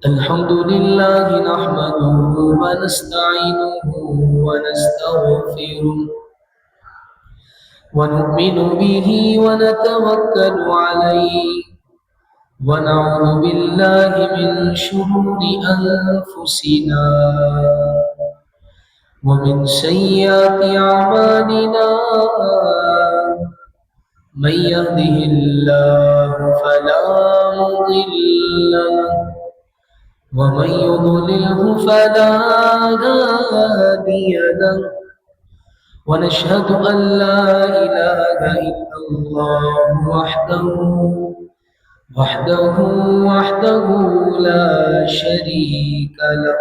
الحمد لله نحمده ونستعينه ونستغفره ونؤمن به ونتوكل عليه ونعوذ بالله من شرور أنفسنا ومن سيئات أعمالنا من يهده الله فلا مضل له ومن يضلله فلا هادي له ونشهد أن لا إله إلا الله وحده لا شريك له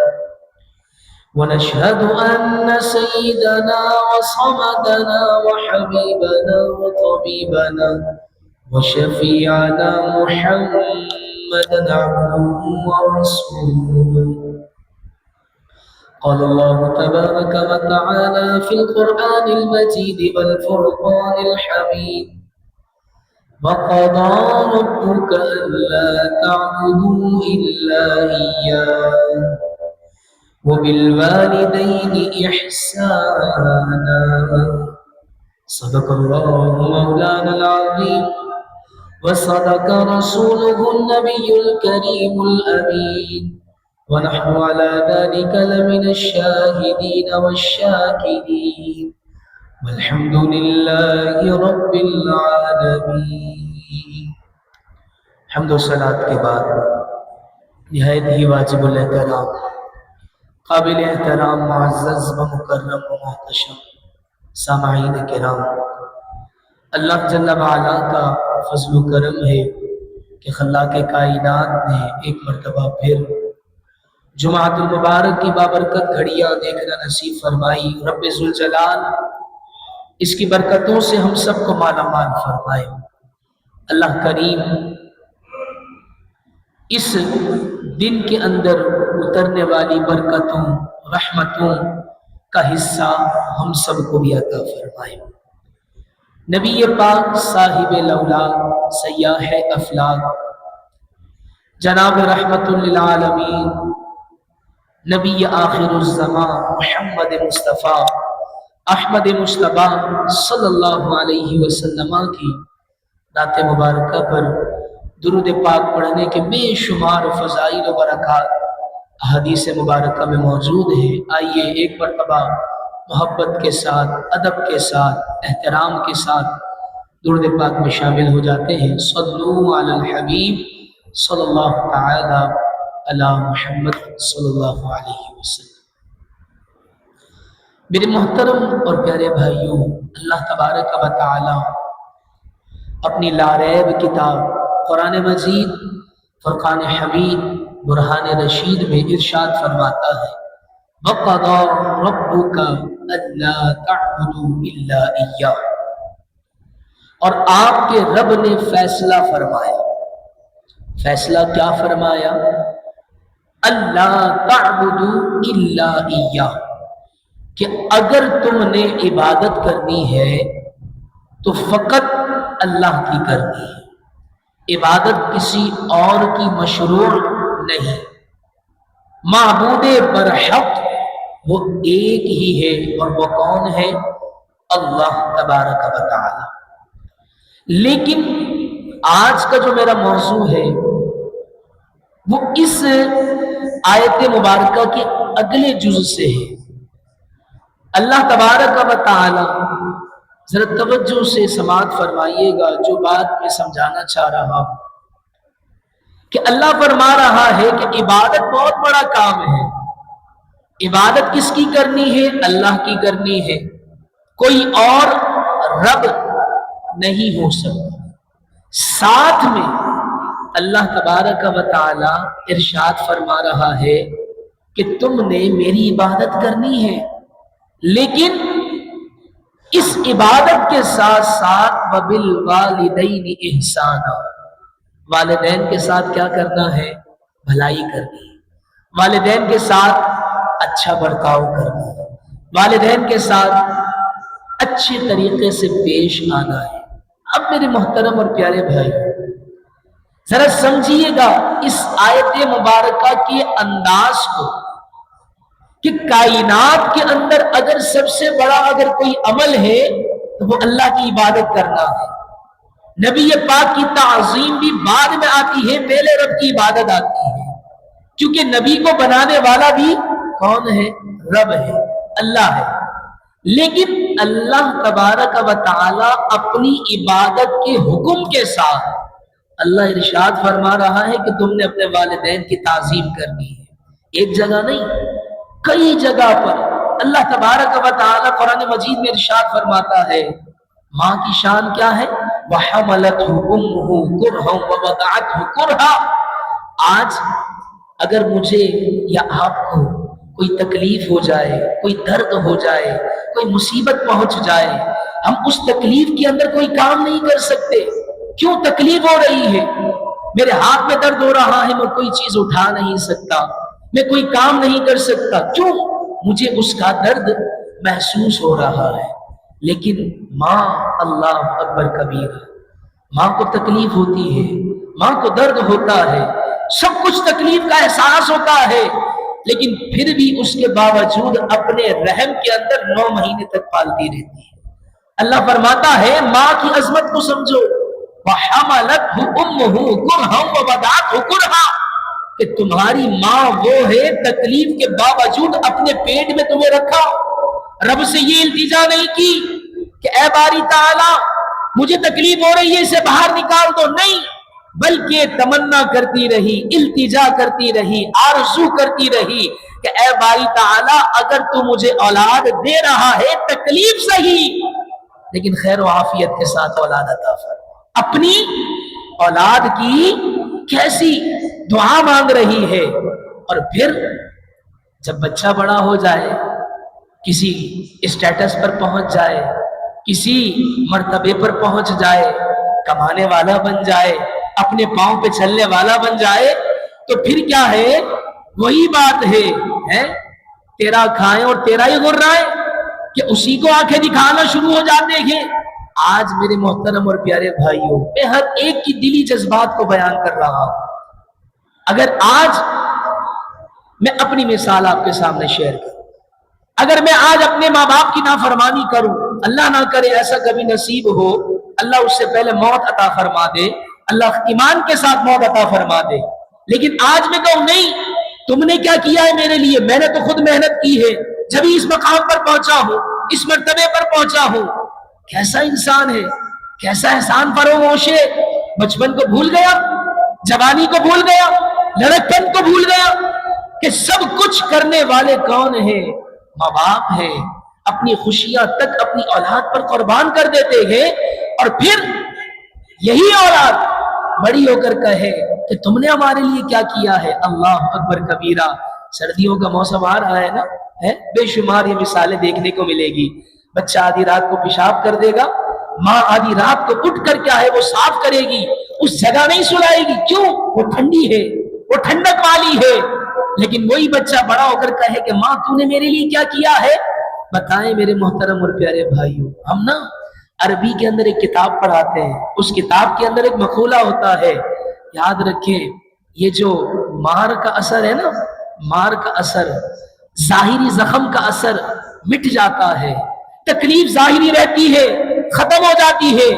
ونشهد أن سيدنا وصمدنا وحبيبنا وطبيبنا وشفيعنا محمدا عبده ورسوله. قال الله تبارك وتعالى في القرآن المجيد والفرقان الحميد: وقضى ربك ألا تعبدوا إلا إياه وبالوالدين إحسانا. صدق الله مولانا العظيم وصدق رسوله النبي الكريم الأمين ونحن على ذلك لمن الشاهدين والشاكرين والحمد لله رب العالمين. حمد و صلاة کے بعد نہایت ہی واجب الاحترام قابل احترام معزز و مکرم و محتشم سامعین کرام، اللہ جل وعلا کا فضل و کرم ہے کہ خلاق کائنات نے ایک مرتبہ پھر جمعۃ المبارک کی بابرکت گھڑیاں دیکھنا نصیب فرمائی. رب ذوالجلال اس کی برکتوں سے ہم سب کو مالا مال فرمائے. اللہ کریم اس دن کے اندر اترنے والی برکتوں رحمتوں کا حصہ ہم سب کو بھی عطا فرمائے. نبی پاک صاحب الاولاد سیاح افلاک جناب رحمت للعالمین نبی آخر الزمان محمد مصطفیٰ احمد مصطفیٰ صلی اللہ علیہ وسلم کی ذات مبارکہ پر درود پاک پڑھنے کے بے شمار فضائل و برکات احادیث مبارکہ میں موجود ہے. آئیے ایک مرتبہ محبت کے ساتھ، ادب کے ساتھ، احترام کے ساتھ درود پاک میں شامل ہو جاتے ہیں. صلو علی الحبیب صلی اللہ تعالی علی محمد صلی اللہ علیہ وسلم. میرے محترم اور پیارے بھائیوں، اللہ تبارک و تعالی اپنی لاریب کتاب قرآن مجید فرقان حمید برہان رشید میں ارشاد فرماتا ہے: وَقَضَى رَبُّكَ أَلَّا تَعْبُدُوا إِلَّا إِيَّاهُ. اور آپ کے رب نے فیصلہ فرمایا. فیصلہ کیا فرمایا؟ اللہ تعبدوا الا ایاہ، کہ اگر تم نے عبادت کرنی ہے تو فقط اللہ کی کرنی ہے، عبادت کسی اور کی مشروع نہیں. معبود برحق وہ ایک ہی ہے، اور وہ کون ہے؟ اللہ تبارک و تعالی. لیکن آج کا جو میرا موضوع ہے وہ اس آیت مبارکہ کے اگلے جز سے ہے. اللہ تبارک و تعالی، ذرا توجہ سے سماعت فرمائیے گا جو بات میں سمجھانا چاہ رہا ہوں، کہ اللہ فرما رہا ہے کہ عبادت بہت بڑا کام ہے. عبادت کس کی کرنی ہے؟ اللہ کی کرنی ہے. کوئی اور رب نہیں ہو سکتا. ساتھ میں اللہ تبارک و تعالی ارشاد فرما رہا ہے کہ تم نے میری عبادت کرنی ہے، لیکن اس عبادت کے ساتھ ساتھ وَبِالْوَالِدَيْنِ إِحْسَانًا، والدین کے ساتھ کیا کرنا ہے؟ بھلائی کرنی ہے. والدین کے ساتھ اچھا برتاؤ کرنا ہے، والدین کے ساتھ اچھے طریقے سے پیش آنا ہے. اب میرے محترم اور پیارے بھائی، ذرا سمجھیے گا اس آیت مبارکہ کے انداز کو کہ کائنات کے اندر اگر سب سے بڑا اگر کوئی عمل ہے تو وہ اللہ کی عبادت کرنا ہے. نبی پاک کی تعظیم بھی بعد میں آتی ہے، پہلے رب کی عبادت آتی ہے، کیونکہ نبی کو بنانے والا بھی کون ہے؟ رب ہے، اللہ ہے. لیکن اللہ تبارک و تعالی اپنی عبادت کے حکم کے ساتھ اللہ ارشاد فرما رہا ہے کہ تم نے اپنے والدین کی تعظیم کرنی ہے. ایک جگہ نہیں، کئی جگہ پر اللہ تبارک و تعالی قرآن مجید میں ارشاد فرماتا ہے ماں کی شان کیا ہے؟ وَحَمَلَتْهُ أُمُّهُ كُرْهًا وَوَضَعَتْهُ كُرْهًا. آج اگر مجھے یا آپ کو کوئی تکلیف ہو جائے، کوئی درد ہو جائے، کوئی مصیبت پہنچ جائے، ہم اس تکلیف کے اندر کوئی کام نہیں کر سکتے. کیوں تکلیف ہو رہی ہے؟ میرے ہاتھ میں درد ہو رہا ہے، میں کوئی چیز اٹھا نہیں سکتا، میں کوئی کام نہیں کر سکتا. کیوں؟ مجھے اس کا درد محسوس ہو رہا ہے. لیکن ماں، اللہ اکبر کبیر، ماں کو تکلیف ہوتی ہے، ماں کو درد ہوتا ہے، سب کچھ تکلیف کا احساس ہوتا ہے، لیکن پھر بھی اس کے باوجود اپنے رحم کے اندر 9 مہینے تک پالتی رہتی ہے. اللہ فرماتا ہے ماں کی عظمت کو سمجھو. وَحَمَلَتْهُ أُمُّهُ كُرْهًا وَوَضَعَتْهُ كُرْهًا، کہ تمہاری ماں وہ ہے تکلیف کے باوجود اپنے پیٹ میں تمہیں رکھا. رب سے یہ التجا نہیں کی کہ اے باری تعالی مجھے تکلیف ہو رہی ہے، اسے باہر نکال دو، نہیں، بلکہ تمنا کرتی رہی، التجا کرتی رہی، آرزو کرتی رہی کہ اے باری تعالی اگر تو مجھے اولاد دے رہا ہے تکلیف صحیح، لیکن خیر و عافیت کے ساتھ اولاد عطا فرما. اپنی اولاد کی کیسی دعا مانگ رہی ہے. اور پھر جب بچہ بڑا ہو جائے، کسی اسٹیٹس پر پہنچ جائے، کسی مرتبے پر پہنچ جائے، کمانے والا بن جائے، اپنے پاؤں پہ چلنے والا بن جائے، تو پھر کیا ہے؟ وہی بات ہے تیرا کھائیں اور تیرا ہی غرائیں، کہ اسی کو آنکھیں دکھانا شروع ہو جاتے ہیں. آج میرے محترم اور پیارے بھائیوں، میں ہر ایک کی دلی جذبات کو بیان کر رہا ہوں. اگر آج میں اپنی مثال آپ کے سامنے شیئر کروں، اگر میں آج اپنے ماں باپ کی نافرمانی کروں، اللہ نہ کرے ایسا کبھی نصیب ہو، اللہ اس سے پہلے موت عطا فرما دے، اللہ ایمان کے ساتھ موت عطا فرما دے، لیکن آج میں کہوں نہیں تم نے کیا کیا ہے میرے لیے، میں نے تو خود محنت کی ہے جبھی اس مقام پر پہنچا ہوں، اس مرتبے پر پہنچا ہوں. کیسا انسان ہے، کیسا احسان فراموش ہے، بچپن کو بھول گیا، جوانی کو بھول گیا، لڑکپن کو بھول گیا کہ سب کچھ کرنے والے کون ہیں؟ ماں باپ ہیں. اپنی خوشیاں تک اپنی اولاد پر قربان کر دیتے ہیں، اور پھر یہی اولاد بڑی ہو کر کہے کہ تم نے ہمارے لیے کیا کیا ہے. اللہ اکبر کبیرہ. سردیوں کا موسم آ رہا ہے نا، بے شمار یہ مثالیں دیکھنے کو ملے گی. بچہ آدھی رات کو پیشاب کر دے گا، ماں آدھی رات کو اٹھ کر کیا ہے وہ صاف کرے گی، اس جگہ نہیں سلائے گی. کیوں؟ وہ ٹھنڈی ہے، وہ ٹھنڈک والی ہے. لیکن وہی بچہ بڑا ہو کر کہے کہ ماں تو نے میرے لیے کیا کیا ہے. بتائیں میرے محترم اور پیارے بھائیوں، ہم نا عربی کے اندر ایک کتاب پڑھاتے ہیں، اس کتاب کے اندر ایک مقولہ ہوتا ہے، یاد رکھیں یہ جو مار کا اثر ہے نا، مار کا اثر، ظاہری زخم کا اثر مٹ جاتا ہے، تکلیف ظاہری رہتی ہے، ختم ہو جاتی ہے،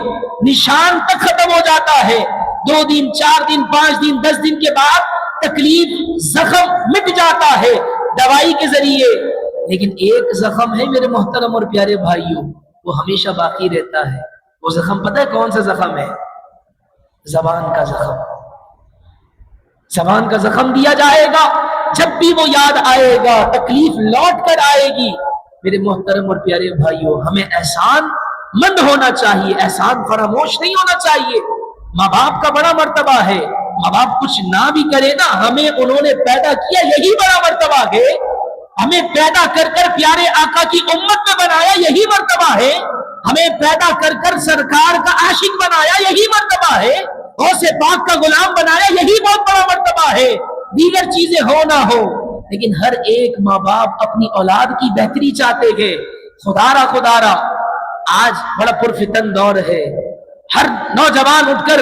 نشان تک ختم ہو جاتا ہے. 2 دن 4 دن 5 دن 10 دن کے بعد تکلیف زخم مٹ جاتا ہے دوائی کے ذریعے. لیکن ایک زخم ہے میرے محترم اور پیارے بھائیوں، وہ ہمیشہ باقی رہتا ہے. وہ زخم پتہ ہے کون سا زخم ہے؟ زبان کا زخم. زبان کا زخم دیا جائے گا، جب بھی وہ یاد آئے گا تکلیف لوٹ کر آئے گی. میرے محترم اور پیارے بھائیوں، ہمیں احسان مند ہونا چاہیے، احسان فراموش نہیں ہونا چاہیے. ماں باپ کا بڑا مرتبہ ہے. ماں باپ کچھ نہ بھی کرے نا، ہمیں انہوں نے پیدا کیا، یہی بڑا مرتبہ ہے. ہمیں پیدا کر کر پیارے آقا کی امت میں بنایا، یہی مرتبہ ہے. ہمیں پیدا کر کر سرکار کا عاشق بنایا، یہی مرتبہ ہے. غوث پاک کا غلام بنایا، یہی بہت بڑا مرتبہ ہے. دیگر چیزیں ہو نہ ہو، لیکن ہر ایک ماں باپ اپنی اولاد کی بہتری چاہتے ہیں. خدا را آج بڑا پرفتن دور ہے. ہر نوجوان اٹھ کر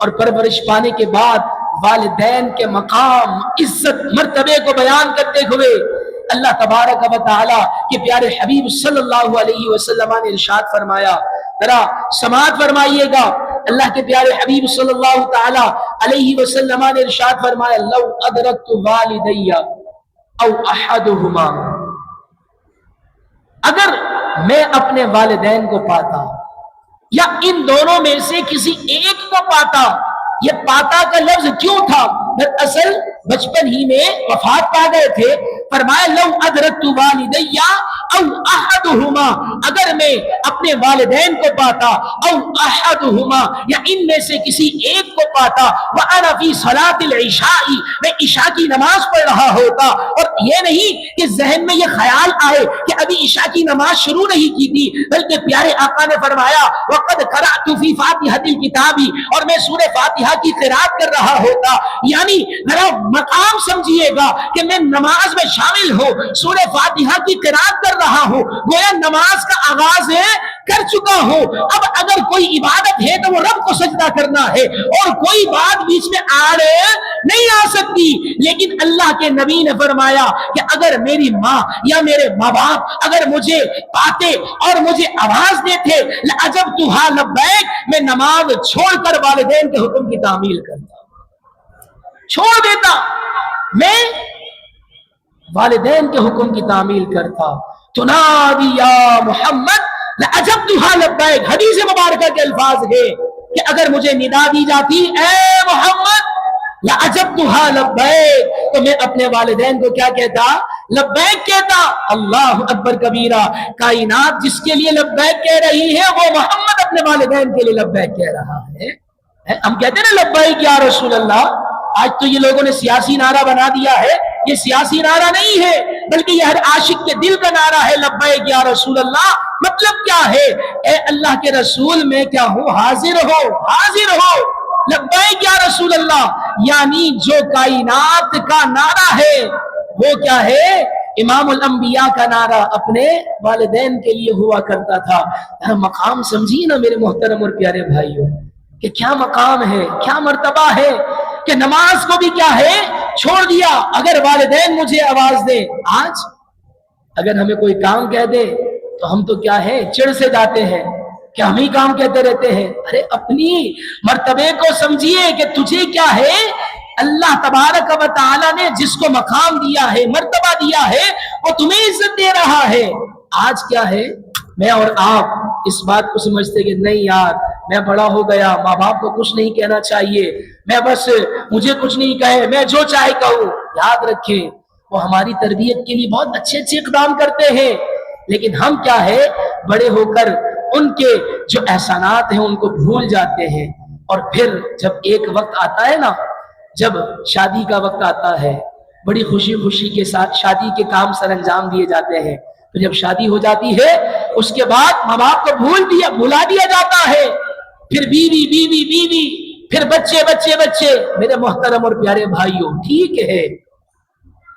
اور پرورش پانے کے بعد والدین کے مقام عزت مرتبے کو بیان کرتے ہوئے اللہ تبارک و تعالی کے پیارے حبیب صلی اللہ علیہ وسلم نے ارشاد فرمایا، ذرا سماعت فرمائیے گا، اللہ کے پیارے حبیب صلی اللہ تعالی علیہ وسلم نے ارشاد فرمایا، لو ادرکت والدی او احدہما، اگر میں اپنے والدین کو پاتا یا ان دونوں میں سے کسی ایک کو پاتا. یہ پاتا کا لفظ کیوں تھا؟ دراصل بچپن ہی میں وفات پا گئے تھے. فرمایا لو ادرکت والدی او احدہما، اگر میں اپنے والدین کو پاتا، او احدہما یا ان میں سے کسی ایک کو پاتا، وانا فی صلاۃ العشاء، میں عشاء کی نماز پڑھ رہا ہوتا. اور یہ نہیں کہ ذہن میں یہ خیال آئے کہ ابھی عشاء کی نماز شروع نہیں کی تھی، بلکہ پیارے آقا نے فرمایا وقد قرأت فی فاتحۃ الکتاب، اور میں سورہ فاتحہ کی قرات کر رہا ہوتا. یعنی ذرا مقام سمجھیے گا کہ میں نماز میں شامل ہوں، سورہ فاتحہ کی قرات کر رہا ہوں، گویا نماز کا آغاز کر چکا ہوں. اب اگر کوئی عبادت ہے تو وہ رب کو سجدہ کرنا ہے، اور کوئی بات بیچ میں نہیں آ سکتی. لیکن اللہ کے نبی نے فرمایا کہ اگر میری ماں یا میرے ماں باپ اگر مجھے پاتے اور مجھے آواز دیتے لَأَجَبْتُهَا لَبَّيْكَ، میں نماز چھوڑ کر والدین کے حکم کی تعمیل کرتا، چھوڑ دیتا، میں والدین کے حکم کی تعمیل کرتا. تنادی یا محمد لَأَجَبْتُهَا لَبَّيْكَ، حدیث مبارکہ کے الفاظ ہے کہ اگر مجھے ندا دی جاتی اے محمد لَأَجَبْتُهَا لَبَّيْكَ، تو میں اپنے والدین کو کیا کہتا؟ لبیک کہتا. اللہ اکبر کبیرہ، کائنات جس کے لیے لبیک کہہ رہی ہے وہ محمد اپنے والدین کے لیے لبیک کہہ رہا ہے. ہم کہتے ہیں نا لبیک یا رسول اللہ، آج تو یہ لوگوں نے سیاسی نعرہ بنا دیا ہے. یہ سیاسی نعرہ نہیں ہے، بلکہ یہ ہر عاشق کے دل کا نعرہ ہے، لبیک یا رسول اللہ. مطلب کیا ہے؟ اے اللہ کے رسول میں کیا ہوں؟ حاضر ہو، حاضر ہو. لبیک یا رسول اللہ یعنی جو کائنات کا نعرہ ہے وہ کیا ہے؟ امام الانبیاء کا نعرہ اپنے والدین کے لیے ہوا کرتا تھا. مقام سمجھیے نا میرے محترم اور پیارے بھائیوں کہ کیا مقام ہے، کیا مرتبہ ہے کہ نماز کو بھی کیا ہے چھوڑ دیا. اگر والدین مجھے آواز دے، آج اگر ہمیں کوئی کام کہہ دے تو ہم تو کیا ہے چڑ سے جاتے ہیں کہ ہم ہی کام کہتے رہتے ہیں. ارے اپنی مرتبے کو سمجھیے کہ تجھے کیا ہے اللہ تبارک و تعالی نے جس کو مقام دیا ہے، مرتبہ دیا ہے، وہ تمہیں عزت دے رہا ہے. آج کیا ہے میں اور آپ اس بات کو سمجھتے کہ نہیں یار میں بڑا ہو گیا، ماں باپ کو کچھ نہیں کہنا چاہیے، میں بس مجھے کچھ نہیں کہے، میں جو چاہے کہوں. یاد رکھیں وہ ہماری تربیت کے لیے بہت اچھے اچھے اقدام کرتے ہیں، لیکن ہم کیا ہے بڑے ہو کر ان کے جو احسانات ہیں ان کو بھول جاتے ہیں. اور پھر جب ایک وقت آتا ہے نا، جب شادی کا وقت آتا ہے، بڑی خوشی خوشی کے ساتھ شادی کے کام سر انجام دیے جاتے ہیں. تو جب شادی ہو جاتی ہے اس کے بعد ماں باپ کو بھلا دیا جاتا ہے. پھر بیوی بیوی بیوی، پھر بچے بچے بچے. میرے محترم اور پیارے بھائیوں ٹھیک ہے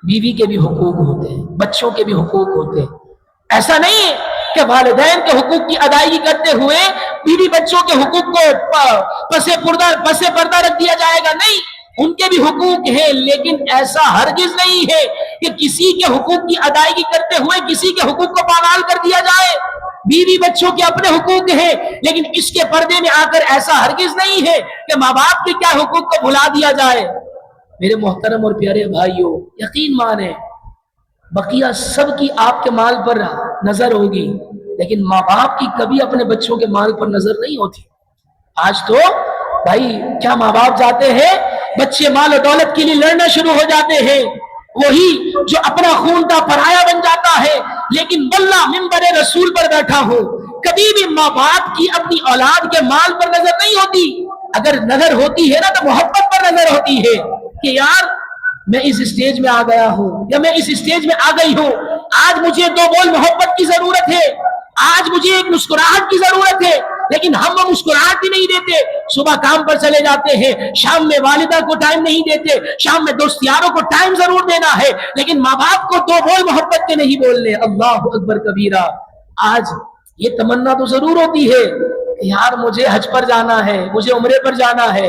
بیوی کے بھی حقوق ہوتے ہیں، بچوں کے بھی حقوق ہوتے ہیں. ایسا نہیں کہ والدین کے حقوق کی ادائیگی کرتے ہوئے بیوی بچوں کے حقوق کو پس پردہ رکھ دیا جائے گا. نہیں، ان کے بھی حقوق ہیں، لیکن ایسا ہرگز نہیں ہے کہ کسی کے حقوق کی ادائیگی کرتے ہوئے کسی کے حقوق کو پامال کر دیا جائے. بیوی بچوں کے اپنے حقوق ہیں، لیکن اس کے پردے میں آ کر ایسا ہرگز نہیں ہے کہ ماں باپ کے کیا حقوق کو بھلا دیا جائے. میرے محترم اور پیارے بھائیوں یقین مانیں بقیہ سب کی آپ کے مال پر نظر ہوگی، لیکن ماں باپ کی کبھی اپنے بچوں کے مال پر نظر نہیں ہوتی. آج تو بھائی کیا ماں باپ جاتے ہیں، بچے مال و دولت کے لیے لڑنا شروع ہو جاتے ہیں. وہی جو اپنا خون کا پرایا بن جاتا ہے. لیکن واللہ منبر رسول پر بیٹھا ہوں کبھی بھی ماں باپ کی اپنی اولاد کے مال پر نظر نہیں ہوتی. اگر نظر ہوتی ہے نا تو محبت پر نظر ہوتی ہے کہ یار میں اس اسٹیج میں آ گیا ہوں یا میں اس اسٹیج میں آ گئی ہوں، آج مجھے دو بول محبت کی ضرورت ہے، آج مجھے ایک مسکراہٹ کی ضرورت ہے. لیکن ہم وہ مسکراہٹ بھی نہیں دیتے. صبح کام پر چلے جاتے ہیں، شام میں والدہ کو ٹائم نہیں دیتے، شام میں دوست یاروں کو ٹائم ضرور دینا ہے، لیکن ماں باپ کو دو بول محبت کے نہیں بولنے. اللہ اکبر کبیرہ. آج یہ تمنا تو ضرور ہوتی ہے کہ یار مجھے حج پر جانا ہے، مجھے عمرے پر جانا ہے،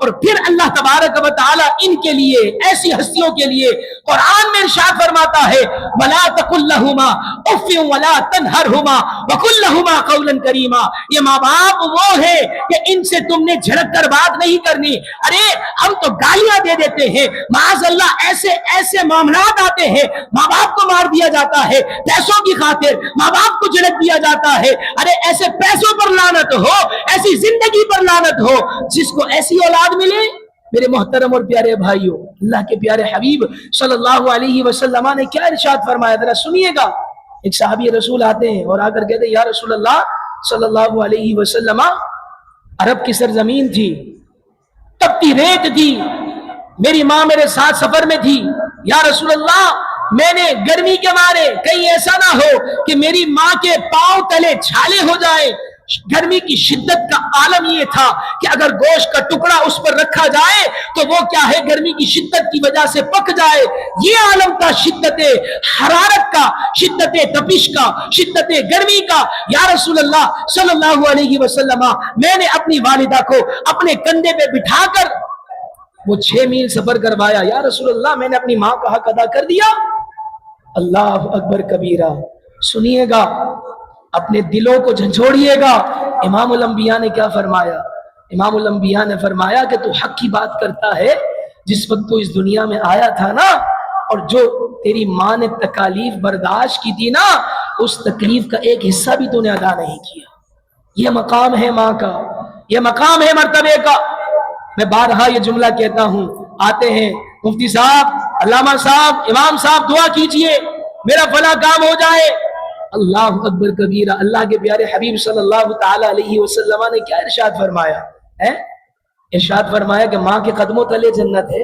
اور پھر اللہ تبارک و تعالی ان کے لیے, ایسی ہستیوں کے لیے قرآن میں ارشاد فرماتا ہے وَلَا تَقُلْ لَهُمَا اُفٍّ وَلَا تَنْهَرْهُمَا وَقُلْ لَهُمَا قَوْلًا كَرِيمًا. یہ ماں باپ وہ ہے کہ ان سے تم نے جھڑک کر بات نہیں کرنی. ارے ہم تو گالیاں دے دیتے ہیں, معاذ اللہ ایسے ایسے معاملات آتے ہیں, ماں باپ کو مار دیا جاتا ہے پیسوں کی خاطر, ماں باپ کو جھڑک دیا جاتا ہے. ارے ایسے پیسوں پر لعنت ہو, ایسی زندگی پر لعنت ہو. جس کو ایسی اولاد ملے, میرے محترم اور پیارے بھائیوں, اللہ کے پیارے حبیب صلی اللہ علیہ وسلم نے کیا ارشاد فرمایا, ذرا سنیے گا. ایک صحابی رسول آتے ہیں اور آ کر کہتے ہیں یا رسول اللہ صلی اللہ علیہ وسلم, عرب کی سرزمین تھی, تپتی ریت تھی, میری ماں میرے ساتھ سفر میں تھی. یا رسول اللہ میں نے گرمی کے مارے کہیں ایسا نہ ہو کہ میری ماں کے پاؤں تلے چھالے ہو جائے. گرمی کی شدت کا عالم یہ تھا کہ اگر گوشت کا ٹکڑا اس پر رکھا جائے تو وہ کیا ہے, گرمی کی شدت کی وجہ سے پک جائے. یہ عالم کا شدت حرارت کا, شدت تپش کا, شدت گرمی کا. یا رسول اللہ صلی اللہ علیہ وسلم میں نے اپنی والدہ کو اپنے کندھے پہ بٹھا کر وہ 6 میل سفر کروایا. یا رسول اللہ میں نے اپنی ماں کا حق ادا کر دیا. اللہ اکبر کبیرہ. سنیے گا, اپنے دلوں کو جھنجھوڑیے گا. امام الانبیاء نے کیا فرمایا, امام الانبیاء نے فرمایا کہ تو حق کی بات کرتا ہے. جس وقت تو اس دنیا میں آیا تھا نا, اور جو تیری ماں نے تکالیف برداشت کی تھی نا, اس تکلیف کا ایک حصہ بھی تو نے ادا نہیں کیا. یہ مقام ہے ماں کا, یہ مقام ہے مرتبے کا. میں بارہا یہ جملہ کہتا ہوں, آتے ہیں مفتی صاحب, علامہ صاحب, امام صاحب دعا کیجئے میرا فلاں کام ہو جائے. اللہ اکبر کبیرہ. اللہ کے پیارے حبیب صلی اللہ تعالی علیہ وسلم نے کیا ارشاد فرمایا ہے, ارشاد فرمایا کہ ماں کے قدموں تلے جنت ہے.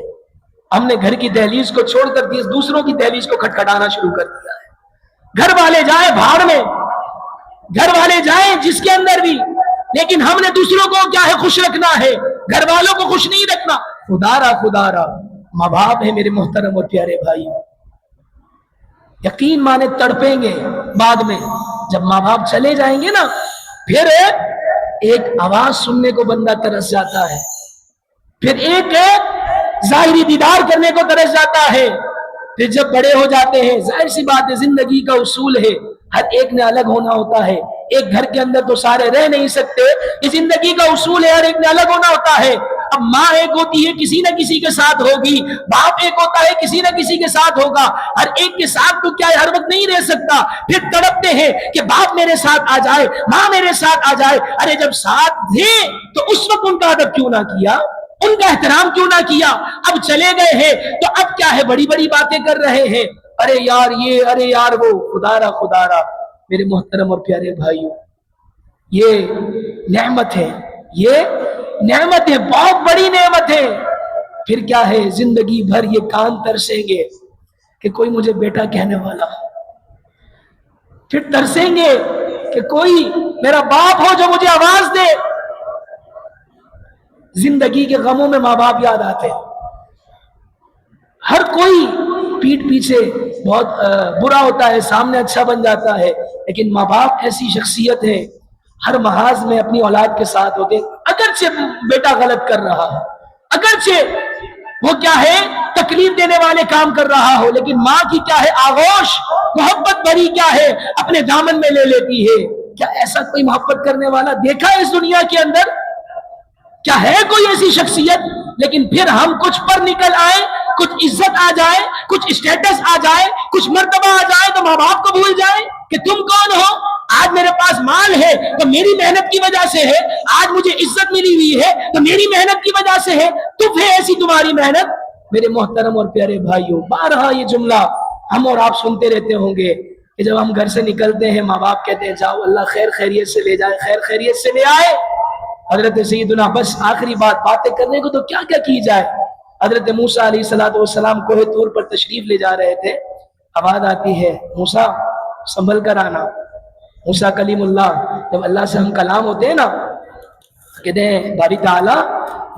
ہم نے گھر کی دہلیز کو چھوڑ کر دوسروں کی دہلیز کو کھٹکھٹانا شروع کر دیا ہے. گھر والے جائیں بھاڑ میں, گھر والے جائیں جس کے اندر بھی, لیکن ہم نے دوسروں کو کیا ہے خوش رکھنا ہے, گھر والوں کو خوش نہیں رکھنا. خدا را ماں باپ ہے میرے محترم اور پیارے بھائی. یقین مانے تڑپیں گے بعد میں جب ماں باپ چلے جائیں گے نا, پھر ایک آواز سننے کو بندہ ترس جاتا ہے, پھر ایک ظاہری دیدار کرنے کو ترس جاتا ہے. پھر جب بڑے ہو جاتے ہیں, ظاہر سی بات ہے زندگی کا اصول ہے, ہر ایک نے الگ ہونا ہوتا ہے. ایک گھر کے اندر تو سارے رہ نہیں سکتے, یہ زندگی کا اصول ہے, ہر ایک نے الگ ہونا ہوتا ہے. اب ماں ایک ہوتی ہے کسی نہ کسی کے ساتھ ہوگی, باپ ایک ہوتا ہے کسی نہ کسی کے ساتھ ہوگا. ہر ایک کے ساتھ تو کیا ہے ہر وقت نہیں رہ سکتا. پھر تڑپتے ہیں کہ باپ میرے ساتھ آ جائے, ماں میرے ساتھ آ جائے. ارے جب ساتھ تھے تو اس وقت ان کا ادب کیوں نہ کیا, ان کا احترام کیوں نہ کیا. اب چلے گئے ہیں تو اب کیا ہے بڑی بڑی باتیں کر رہے ہیں, ارے یار یہ, ارے یار وہ. خدا را میرے محترم اور پیارے بھائیوں, یہ نعمت ہے, یہ نعمت ہے, بہت بڑی نعمت ہے. پھر کیا ہے زندگی بھر یہ کان ترسیں گے کہ کوئی مجھے بیٹا کہنے والا, پھر ترسیں گے کہ کوئی میرا باپ ہو جو مجھے آواز دے. زندگی کے غموں میں ماں باپ یاد آتے. ہر کوئی پیٹھ پیچھے بہت برا ہوتا ہے, سامنے اچھا بن جاتا ہے, لیکن ماں باپ ایسی شخصیت ہے ہر محاذ میں اپنی اولاد کے ساتھ ہوتے. اگرچہ بیٹا غلط کر رہا ہو, اگرچہ وہ کیا ہے تکلیف دینے والے کام کر رہا ہو, لیکن ماں کی کیا ہے آغوش, محبت بھری کیا ہے اپنے دامن میں لے لیتی ہے. کیا ایسا کوئی محبت کرنے والا دیکھا ہے اس دنیا کے اندر؟ کیا ہے کوئی ایسی شخصیت؟ لیکن پھر ہم کچھ پر نکل آئے, کچھ عزت آ جائے, کچھ اسٹیٹس آ جائے, کچھ مرتبہ آ جائے تو ماں باپ کو بھول جائے کہ تم کون ہو. آج میرے پاس مال ہے تو میری محنت کی وجہ سے ہے, آج مجھے عزت ملی ہوئی ہے تو میری محنت کی وجہ سے ہے, تو ہے ایسی تمہاری محنت. میرے محترم اور پیارے بھائیوں, بارہا یہ جملہ ہم اور آپ سنتے رہتے ہوں گے کہ جب ہم گھر سے نکلتے ہیں ماں باپ کہتے ہیں جاؤ اللہ خیر خیریت سے لے جائے, خیر خیریت سے لے آئے. حضرت سیدنا, بس آخری باتیں کرنے کو تو کیا کیا کی جائے. حضرت موسیٰ علیہ السلام کوہ طور پر تشریف لے جا رہے تھے, آواز آتی ہے موسیٰ سنبھل کر آنا. موسیٰ کلیم اللہ, جب اللہ سے ہم کلام ہوتے ہیں نا, کہتے ہیں باری تعالیٰ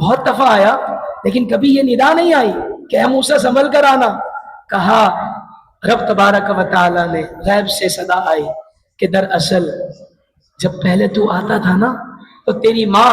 بہت دفعہ آیا لیکن کبھی یہ ندا نہیں آئی کہ اے موسیٰ سنبھل کر آنا. کہا رب تبارک و تعالیٰ نے غیب سے صدا آئی کہ دراصل جب پہلے تو آتا تھا نا تو تیری ماں